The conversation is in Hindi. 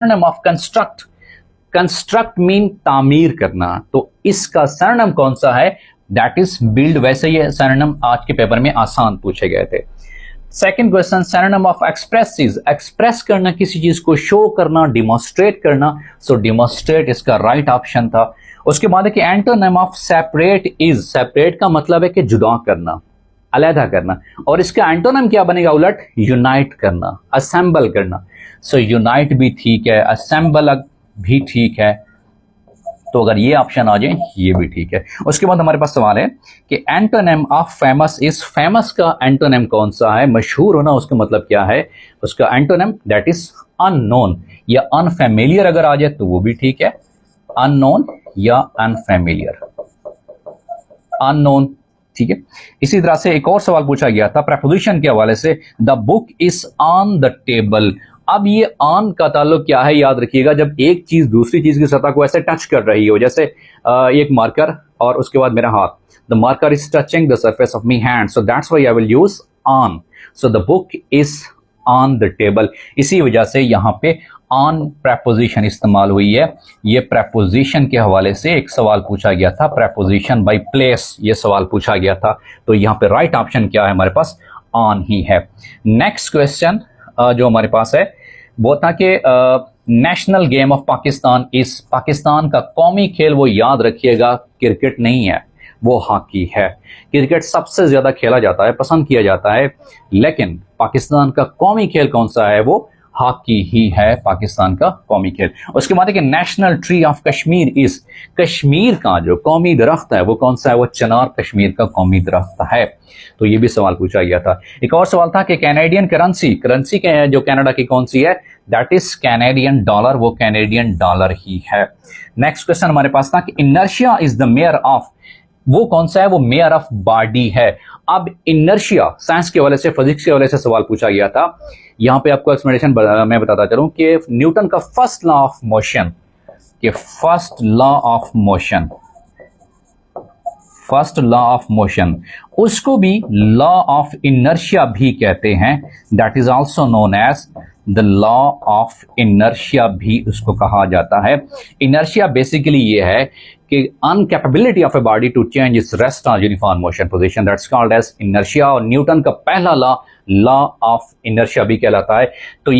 Synonym of construct, construct mean तामीर करना, तो इसका सिनोनिम कौन सा है? That is build. वैसे ये सिनोनिम आज के पेपर में आसान पूछे गए थे। Second question, synonym of express is, express करना, किसी चीज को शो करना, डिमोन्स्ट्रेट करना, सो डिमोन्स्ट्रेट इसका राइट ऑप्शन था। उसके बाद है कि antonym of separate is, separate का मतलब है कि जुदा करना, अलहदा करना, और इसका एंटोनिम क्या बनेगा उलट? यूनाइट करना, असेंबल करना। सो यूनाइट भी ठीक है, असेंबल भी ठीक है, तो अगर ये ऑप्शन आ जाए ये भी ठीक है। उसके बाद हमारे पास सवाल है कि antonym of famous is, famous का एंटोनिम कौन सा है? मशहूर होना उसका मतलब क्या है? उसका एंटोनिम दैट इज अननोन या अनफेमिलियर अगर आ जाए तो वो भी ठीक है, अननोन या अनफेमिलियर, अननोन, ठीक है। इसी तरह से एक और सवाल पूछा गया था प्रेपोजिशन के हवाले से, the book is on the table. अब ये ऑन का ताल्लुक क्या है? याद रखिएगा, जब एक चीज दूसरी चीज की सतह को ऐसे टच कर रही हो, जैसे एक मार्कर और उसके बाद मेरा हाथ, the marker is touching the surface of me hand, so that's why I will use on. So the book is on the table, इसी वजह से यहां पे ऑन प्रेपोजिशन इस्तेमाल हुई है। ये प्रेपोजिशन के हवाले से एक सवाल पूछा गया था, प्रेपोजिशन बाय प्लेस, ये सवाल पूछा गया था, तो यहां पे राइट ऑप्शन क्या है हमारे पास? ऑन ही है। नेक्स्ट क्वेश्चन जो हमारे पास है वो था कि नेशनल गेम ऑफ पाकिस्तान इस, पाकिस्तान का कौमी खेल वो याद रखिएगा क्रिकेट नहीं है, वो हॉकी है। क्रिकेट सबसे ज्यादा खेला जाता है, पसंद किया जाता है, लेकिन पाकिस्तान का कौमी खेल कौन सा है? वो हॉकी ही है पाकिस्तान का कौमी खेल। उसके बाद है कि national tree of Kashmir is, Kashmir का जो कौमी दरख्त है वो कौन सा है? वो चिनार कश्मीर का कौमी दरख्त है, तो ये भी सवाल पूछा गया था। एक और सवाल था कि कैनेडियन करेंसी, करेंसी के जो कनाडा की कौन सी है? दैट इज कैनेडियन डॉलर, वो कैनेडियन डॉलर ही है। नेक्स्ट क्वेश्चन हमारे पास था कि inertia is the mayor of, वो कौन सा है? वो मेयर ऑफ बॉडी है। अब इनर्शिया साइंस के हवाले से, फिजिक्स के हवाले से सवाल पूछा गया था। यहां पे आपको एक्सप्लेनेशन मैं बताता चलूं कि न्यूटन का फर्स्ट लॉ ऑफ मोशन, कि first law of motion, first law of motion, उसको भी लॉ ऑफ इनर्शिया भी कहते हैं, that is also known as the law of inertia भी उसको कहा जाता है। इनर्शिया बेसिकली ये है कि uncapability of a body to change its rest on uniform motion position, that's called as inertia, और न्यूटन का पहला लॉ लॉ ऑफ इनर्शिया भी कहलाता है। तो